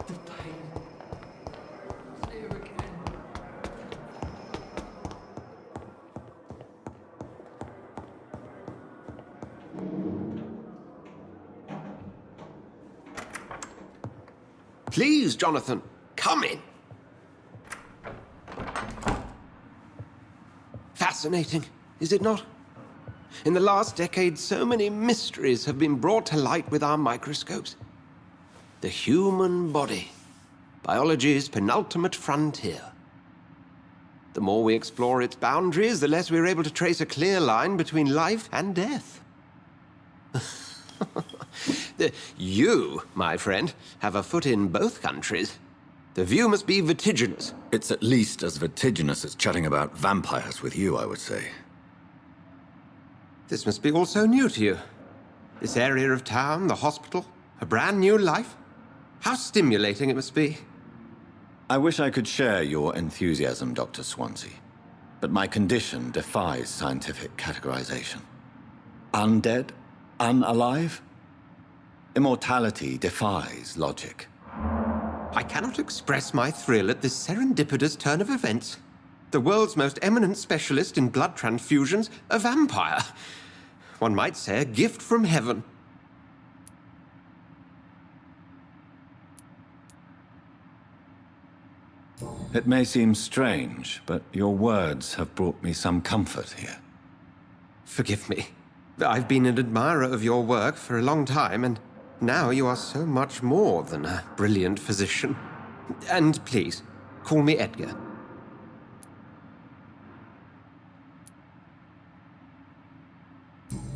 The pain. It's here again. Please, Jonathan, come in. Fascinating, is it not? In the last decade, so many mysteries have been brought to light with our microscopes. The human body, biology's penultimate frontier. The more we explore its boundaries, the less we're able to trace a clear line between life and death. You, my friend, have a foot in both countries. The view must be vertiginous. It's at least as vertiginous as chatting about vampires with you, I would say. This must be all so new to you. This area of town, the hospital, a brand new life. How stimulating it must be. I wish I could share your enthusiasm, Dr. Swansea. But my condition defies scientific categorization. Undead? Unalive? Immortality defies logic. I cannot express my thrill at this serendipitous turn of events. The world's most eminent specialist in blood transfusions, a vampire. One might say a gift from heaven. It may seem strange, but your words have brought me some comfort here. Forgive me. I've been an admirer of your work for a long time, and now you are so much more than a brilliant physician. And please, call me Edgar.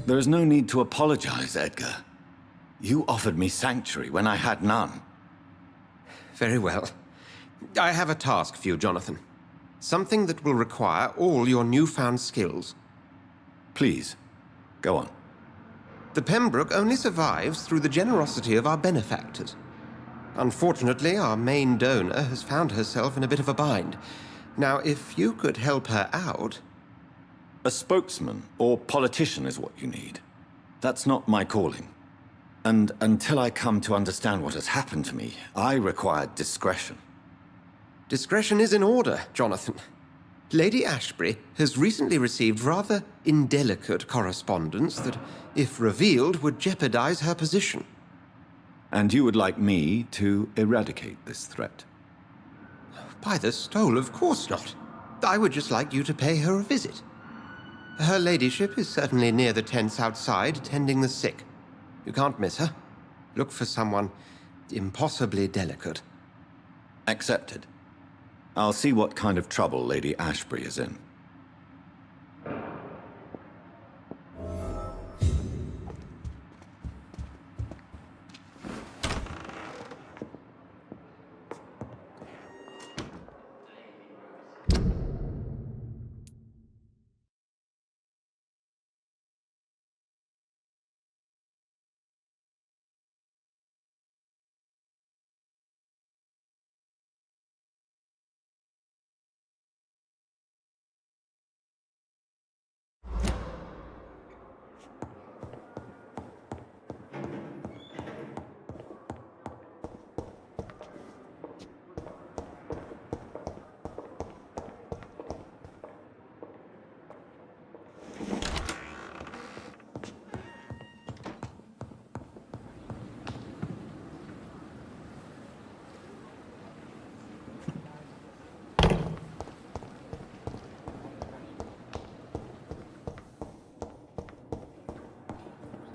There is no need to apologize, Edgar. You offered me sanctuary when I had none. Very well. I have a task for you, Jonathan. Something that will require all your newfound skills. Please, go on. The Pembroke only survives through the generosity of our benefactors. Unfortunately, our main donor has found herself in a bit of a bind. Now, if you could help her out... A spokesman or politician is what you need. That's not my calling. And until I come to understand what has happened to me, I require discretion. Discretion is in order, Jonathan. Lady Ashbury has recently received rather indelicate correspondence that, if revealed, would jeopardize her position. And you would like me to eradicate this threat? By the stole, of course not. I would just like you to pay her a visit. Her ladyship is certainly near the tents outside, tending the sick. You can't miss her. Look for someone impossibly delicate. Accepted. I'll see what kind of trouble Lady Ashbury is in.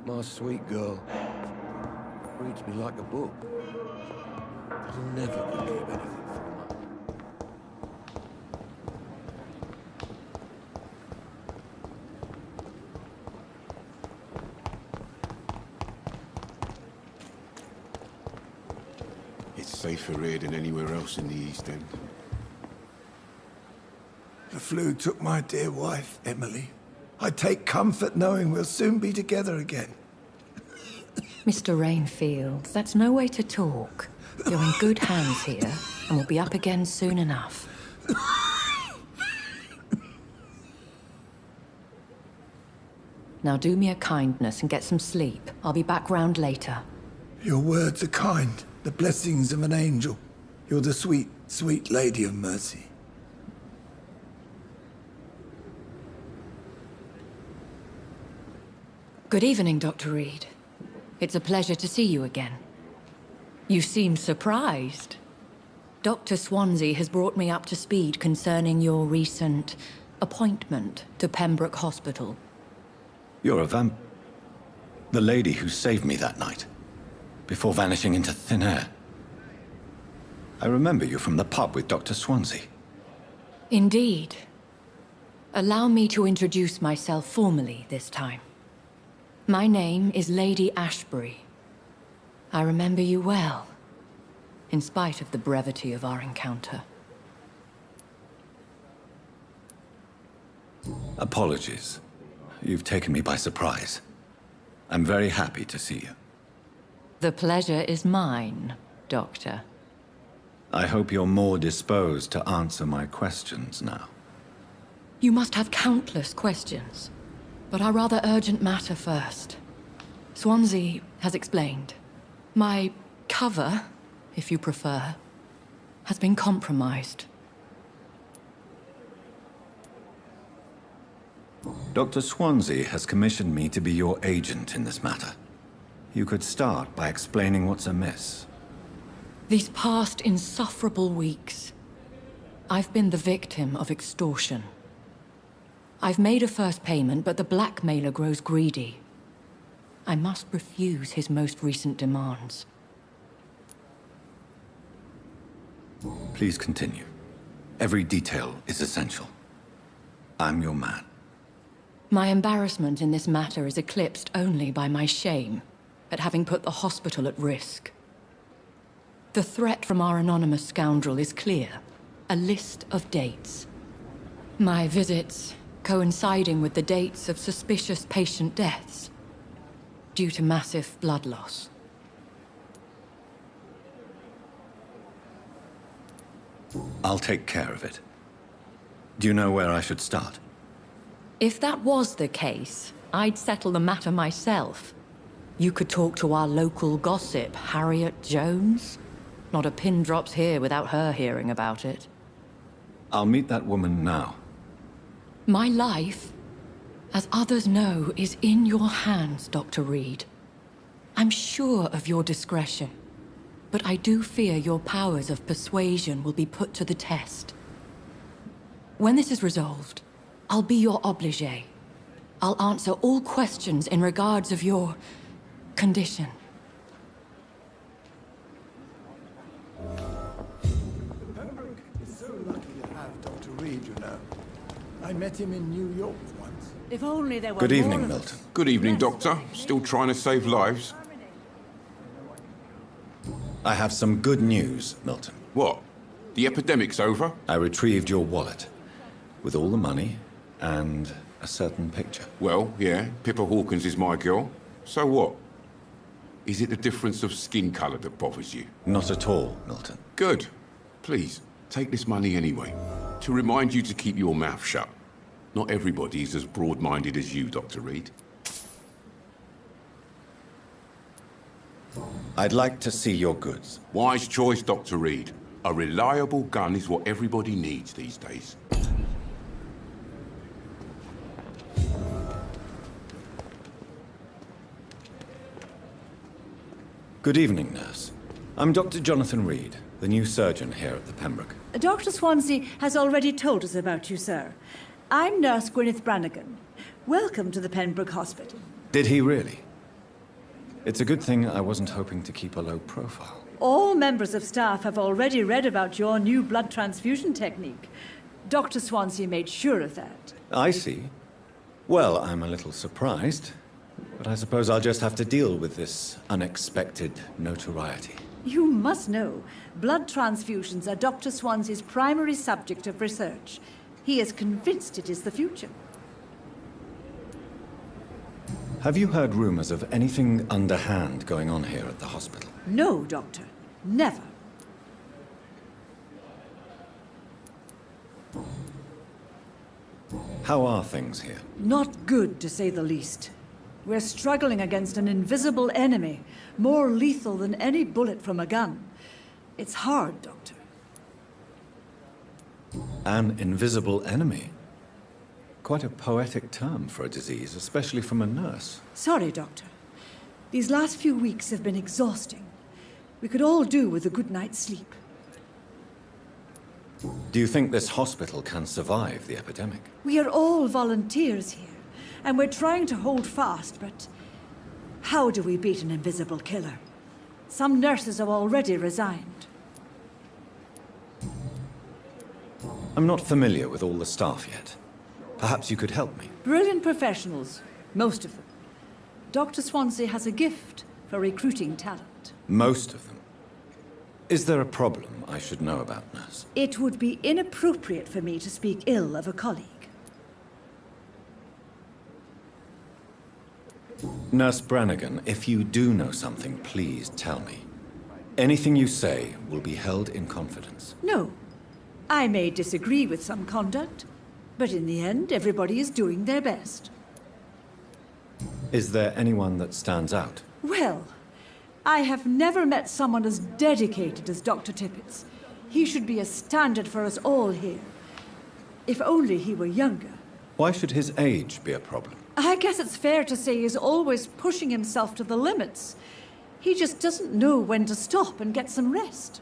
My sweet girl reads me like a book. I'll never believe anything from her. It's safer here than anywhere else in the East End. The flu took my dear wife, Emily. I take comfort knowing we'll soon be together again. Mr. Rainfield, that's no way to talk. You're in good hands here, and we'll be up again soon enough. Now do me a kindness and get some sleep. I'll be back round later. Your words are kind, the blessings of an angel. You're the sweet, sweet Lady of Mercy. Good evening, Dr. Reed. It's a pleasure to see you again. You seem surprised. Dr. Swansea has brought me up to speed concerning your recent appointment to Pembroke Hospital. You're a the lady who saved me that night, before vanishing into thin air. I remember you from the pub with Dr. Swansea. Indeed. Allow me to introduce myself formally this time. My name is Lady Ashbury. I remember you well, in spite of the brevity of our encounter. Apologies. You've taken me by surprise. I'm very happy to see you. The pleasure is mine, Doctor. I hope you're more disposed to answer my questions now. You must have countless questions, but our rather urgent matter first. Swansea has explained. My cover, if you prefer, has been compromised. Dr. Swansea has commissioned me to be your agent in this matter. You could start by explaining what's amiss. These past insufferable weeks, I've been the victim of extortion. I've made a first payment, but the blackmailer grows greedy. I must refuse his most recent demands. Please continue. Every detail is essential. I'm your man. My embarrassment in this matter is eclipsed only by my shame at having put the hospital at risk. The threat from our anonymous scoundrel is clear. A list of dates. My visits coinciding with the dates of suspicious patient deaths due to massive blood loss. I'll take care of it. Do you know where I should start? If that was the case, I'd settle the matter myself. You could talk to our local gossip, Harriet Jones. Not a pin drops here without her hearing about it. I'll meet that woman now. My life, as others know, is in your hands, Dr. Reed. I'm sure of your discretion, but I do fear your powers of persuasion will be put to the test. When this is resolved, I'll be your obligé. I'll answer all questions in regards of your condition. Pembroke is so lucky to have Dr. Reed, you know. I met him in New York once. If only there were Good more evening, of Milton. us. Good evening, Yes. Doctor. Still trying to save lives? I have some good news, Milton. What? The epidemic's over? I retrieved your wallet, with all the money and a certain picture. Well, yeah, Pippa Hawkins is my girl. So what? Is it the difference of skin colour that bothers you? Not at all, Milton. Good. Please, take this money anyway. To remind you to keep your mouth shut. Not everybody is as broad-minded as you, Dr. Reed. I'd like to see your goods. Wise choice, Dr. Reed. A reliable gun is what everybody needs these days. Good evening, nurse. I'm Dr. Jonathan Reed, the new surgeon here at the Pembroke. Dr. Swansea has already told us about you, sir. I'm Nurse Gwyneth Brannigan. Welcome to the Pembroke Hospital. Did he really? It's a good thing I wasn't hoping to keep a low profile. All members of staff have already read about your new blood transfusion technique. Dr. Swansea made sure of that. I see. Well, I'm a little surprised, but I suppose I'll just have to deal with this unexpected notoriety. You must know, blood transfusions are Dr. Swansea's primary subject of research. He is convinced it is the future. Have you heard rumors of anything underhand going on here at the hospital? No, Doctor. Never. How are things here? Not good, to say the least. We're struggling against an invisible enemy, more lethal than any bullet from a gun. It's hard, Doctor. An invisible enemy? Quite a poetic term for a disease, especially from a nurse. Sorry, Doctor. These last few weeks have been exhausting. We could all do with a good night's sleep. Do you think this hospital can survive the epidemic? We are all volunteers here, and we're trying to hold fast, but how do we beat an invisible killer? Some nurses have already resigned. I'm not familiar with all the staff yet. Perhaps you could help me. Brilliant professionals, most of them. Dr. Swansea has a gift for recruiting talent. Most of them. Is there a problem I should know about, nurse? It would be inappropriate for me to speak ill of a colleague. Nurse Brannigan, if you do know something, please tell me. Anything you say will be held in confidence. No. I may disagree with some conduct, but in the end, everybody is doing their best. Is there anyone that stands out? Well, I have never met someone as dedicated as Dr. Tippett's. He should be a standard for us all here. If only he were younger. Why should his age be a problem? I guess it's fair to say he's always pushing himself to the limits. He just doesn't know when to stop and get some rest.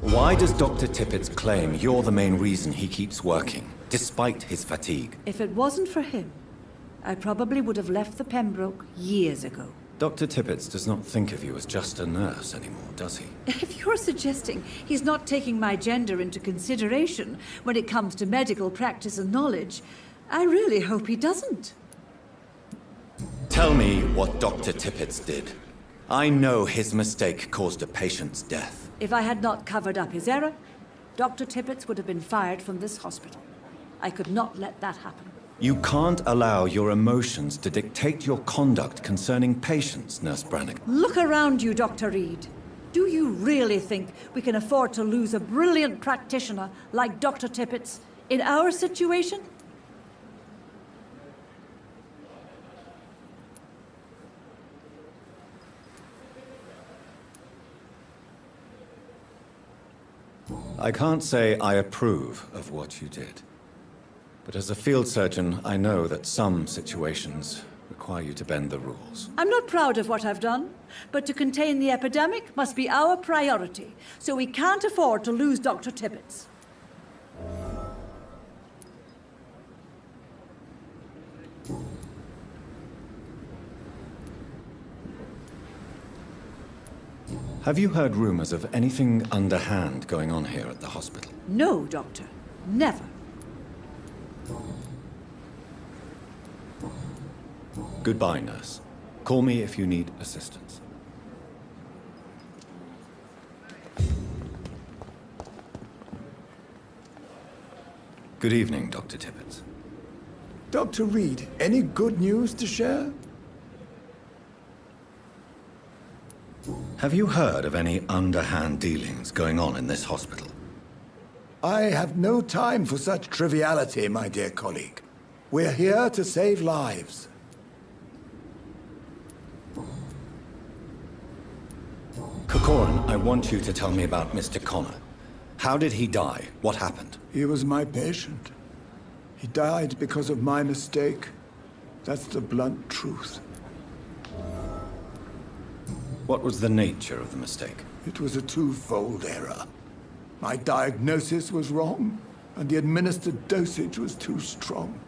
Why does Dr. Tippett claim you're the main reason he keeps working, despite his fatigue? If it wasn't for him, I probably would have left the Pembroke years ago. Dr. Tippett does not think of you as just a nurse anymore, does he? If you're suggesting he's not taking my gender into consideration when it comes to medical practice and knowledge, I really hope he doesn't. Tell me what Dr. Tippett did. I know his mistake caused a patient's death. If I had not covered up his error, Dr. Tippett would have been fired from this hospital. I could not let that happen. You can't allow your emotions to dictate your conduct concerning patients, Nurse Brannigan. Look around you, Dr. Reed. Do you really think we can afford to lose a brilliant practitioner like Dr. Tippett's in our situation? I can't say I approve of what you did. But as a field surgeon, I know that some situations require you to bend the rules. I'm not proud of what I've done, but to contain the epidemic must be our priority, so we can't afford to lose Dr. Tippett. Have you heard rumors of anything underhand going on here at the hospital? No, Doctor. Never. Goodbye, nurse. Call me if you need assistance. Good evening, Dr. Tippett. Dr. Reed, any good news to share? Have you heard of any underhand dealings going on in this hospital? I have no time for such triviality, my dear colleague. We're here to save lives. Corcoran, I want you to tell me about Mr. Connor. How did he die? What happened? He was my patient. He died because of my mistake. That's the blunt truth. What was the nature of the mistake? It was a twofold error. My diagnosis was wrong, and the administered dosage was too strong.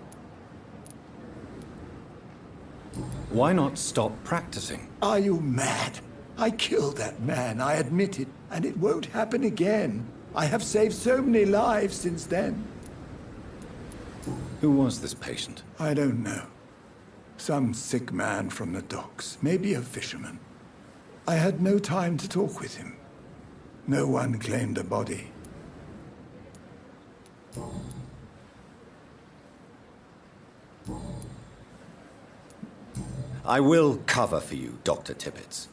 Why not stop practicing? Are you mad? I killed that man, I admit it, and it won't happen again. I have saved so many lives since then. Who was this patient? I don't know. Some sick man from the docks, maybe a fisherman. I had no time to talk with him. No one claimed a body. I will cover for you, Dr. Tippett,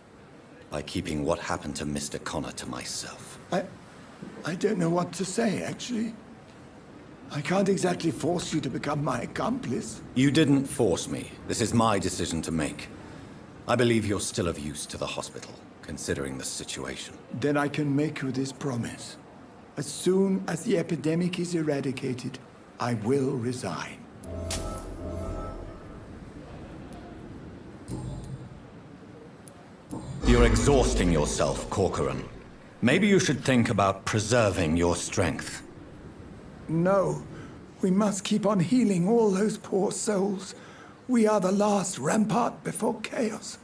by keeping what happened to Mr. Connor to myself. I don't know what to say, actually. I can't exactly force you to become my accomplice. You didn't force me. This is my decision to make. I believe you're still of use to the hospital, considering the situation. Then I can make you this promise. As soon as the epidemic is eradicated, I will resign. You're exhausting yourself, Corcoran. Maybe you should think about preserving your strength. No, we must keep on healing all those poor souls. We are the last rampart before chaos.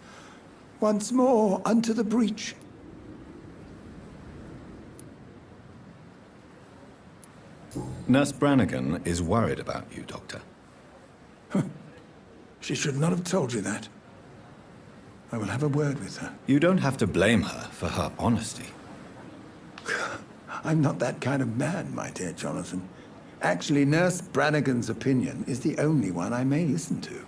Once more unto the breach. Nurse Brannigan is worried about you, Doctor. She should not have told you that. I will have a word with her. You don't have to blame her for her honesty. I'm not that kind of man, my dear Jonathan. Actually, Nurse Brannigan's opinion is the only one I may listen to.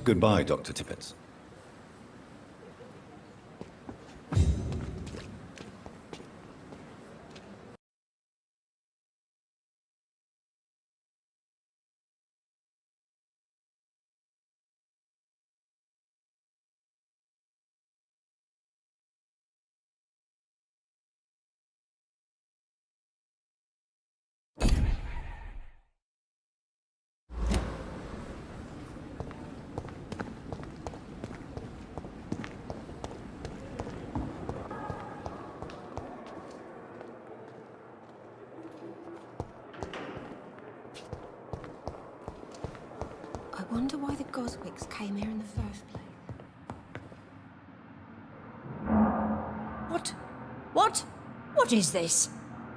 Goodbye, Dr. Tippett. I wonder why the Goswicks came here in the first place. What is this?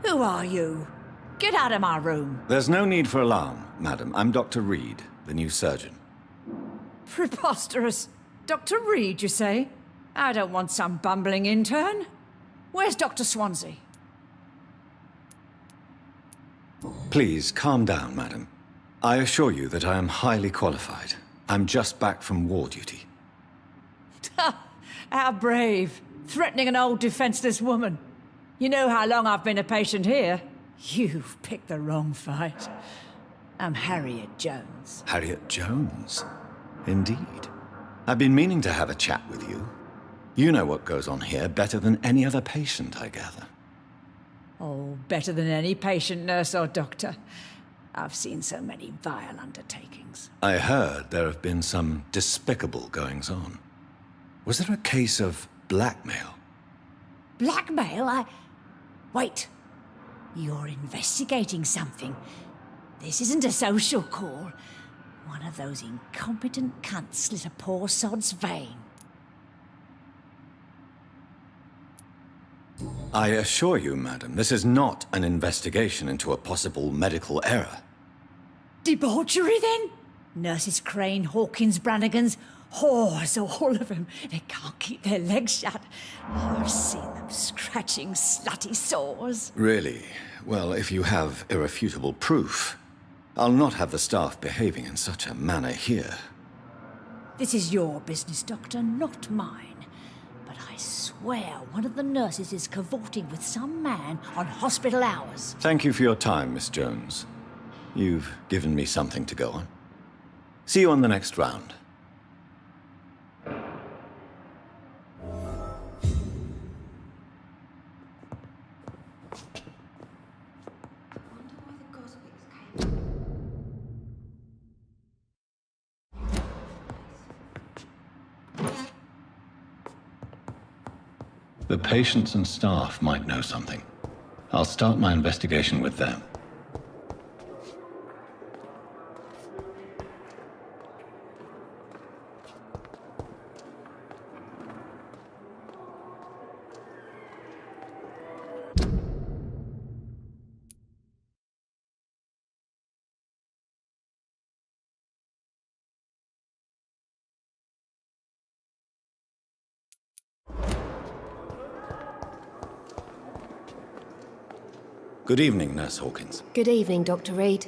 Who are you? Get out of my room. There's no need for alarm, madam. I'm Dr. Reed, the new surgeon. Preposterous. Dr. Reed, you say? I don't want some bumbling intern. Where's Dr. Swansea? Please, calm down, madam. I assure you that I am highly qualified. I'm just back from war duty. How brave. Threatening an old defenseless woman. You know how long I've been a patient here? You've picked the wrong fight. I'm Harriet Jones. Harriet Jones? Indeed. I've been meaning to have a chat with you. You know what goes on here better than any other patient, I gather. Oh, better than any patient, nurse or doctor. I've seen so many vile undertakings. I heard there have been some despicable goings-on. Was there a case of blackmail? Blackmail? Wait. You're investigating something. This isn't a social call. One of those incompetent cunts slit a poor sod's vein. I assure you, madam, this is not an investigation into a possible medical error. Debauchery, then? Nurses Crane, Hawkins, Brannigans, whores, all of them. They can't keep their legs shut. Oh, I've seen them scratching slutty sores. Really? Well, if you have irrefutable proof, I'll not have the staff behaving in such a manner here. This is your business, Doctor, not mine. But I swear one of the nurses is cavorting with some man on hospital hours. Thank you for your time, Miss Jones. You've given me something to go on. See you on the next round. The patients and staff might know something. I'll start my investigation with them. Good evening, Nurse Hawkins. Good evening, Dr. Reed.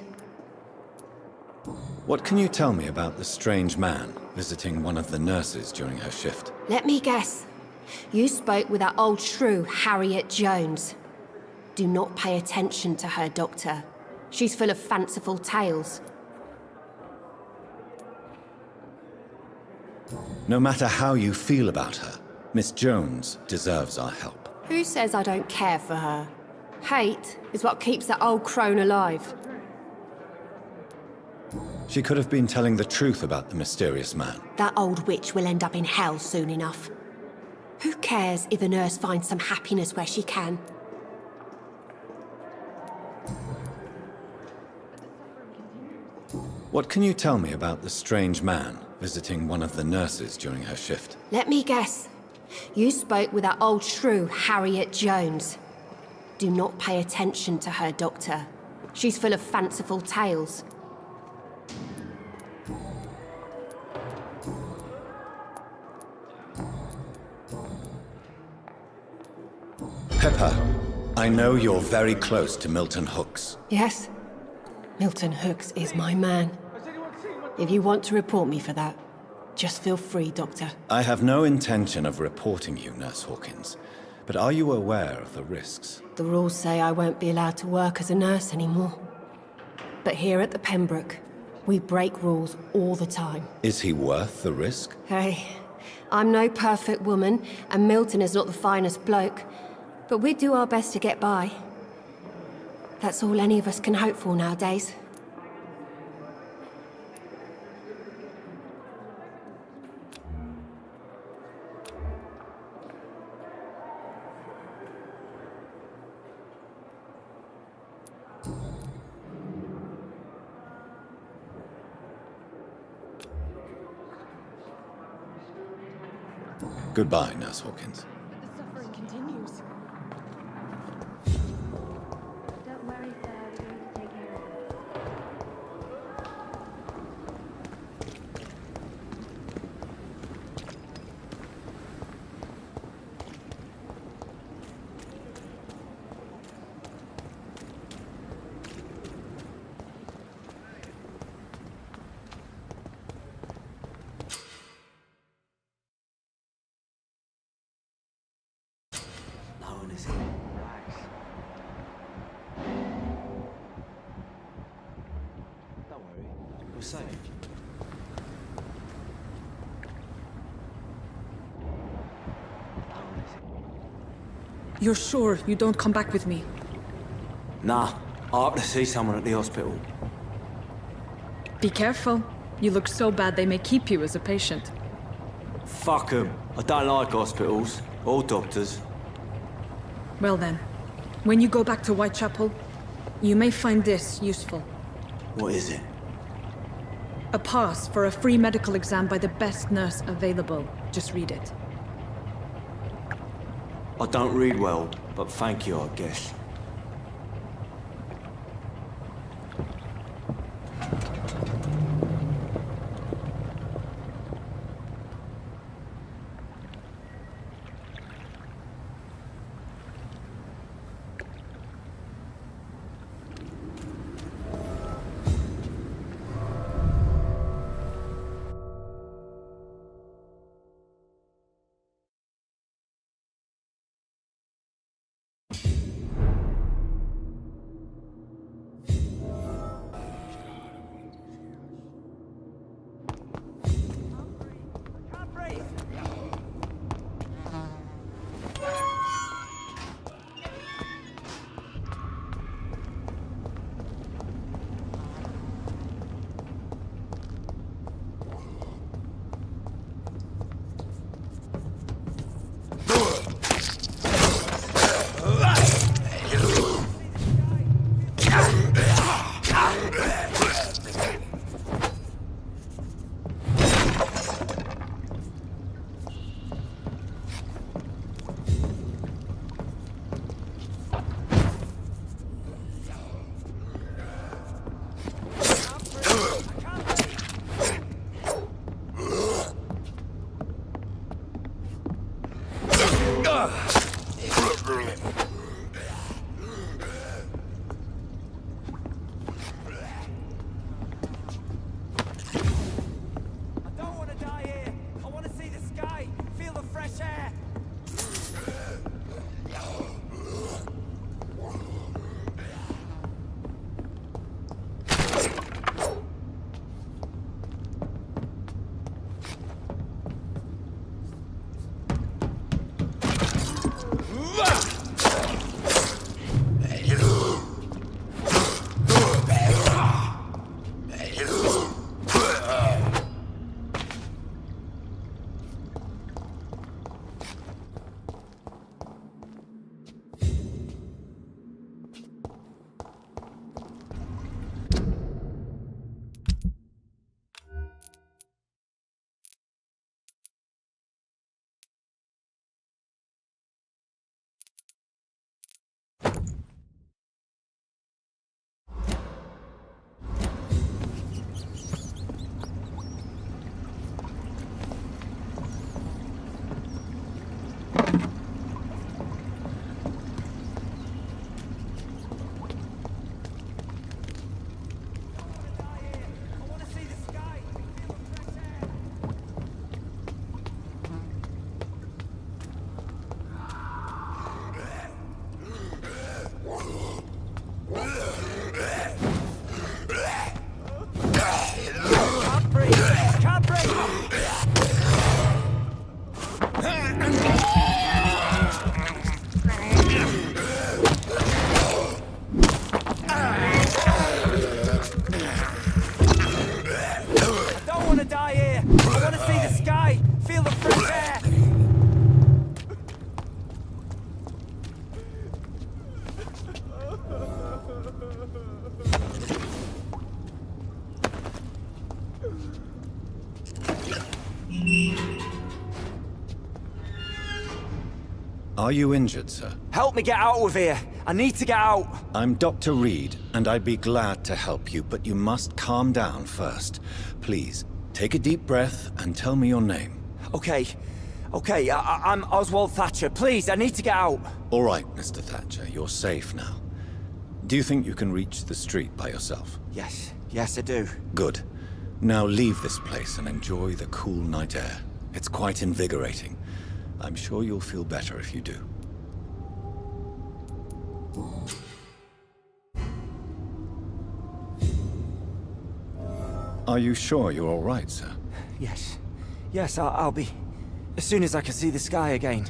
What can you tell me about the strange man visiting one of the nurses during her shift? Let me guess. You spoke with that old shrew, Harriet Jones. Do not pay attention to her, Doctor. She's full of fanciful tales. No matter how you feel about her, Miss Jones deserves our help. Who says I don't care for her? Hate is what keeps that old crone alive. She could have been telling the truth about the mysterious man. That old witch will end up in hell soon enough. Who cares if a nurse finds some happiness where she can? What can you tell me about the strange man visiting one of the nurses during her shift? Let me guess. You spoke with that old shrew, Harriet Jones. Do not pay attention to her, Doctor. She's full of fanciful tales. Pepper, I know you're very close to Milton Hooks. Yes? Milton Hooks is my man. If you want to report me for that, just feel free, Doctor. I have no intention of reporting you, Nurse Hawkins, but are you aware of the risks? The rules say I won't be allowed to work as a nurse anymore. But here at the Pembroke, we break rules all the time. Is he worth the risk? Hey, I'm no perfect woman, and Milton is not the finest bloke, but we do our best to get by. That's all any of us can hope for nowadays. Goodbye, Nurse Hawkins. The suffering continues. Don't worry, sir. We're going to take care of it. Don't worry, we're safe. You're sure you don't come back with me? Nah, I have to see someone at the hospital. Be careful. You look so bad they may keep you as a patient. Fuck 'em. I don't like hospitals or doctors. Well then, when you go back to Whitechapel, you may find this useful. What is it? A pass for a free medical exam by the best nurse available. Just read it. I don't read well, but thank you, I guess. Are you injured, sir? Help me get out of here! I need to get out! I'm Dr. Reed, and I'd be glad to help you, but you must calm down first. Please, take a deep breath and tell me your name. Okay. I'm Oswald Thatcher. Please, I need to get out! All right, Mr. Thatcher, you're safe now. Do you think you can reach the street by yourself? Yes, I do. Good. Now leave this place and enjoy the cool night air. It's quite invigorating. I'm sure you'll feel better if you do. Are you sure you're all right, sir? Yes, I'll be. As soon as I can see the sky again.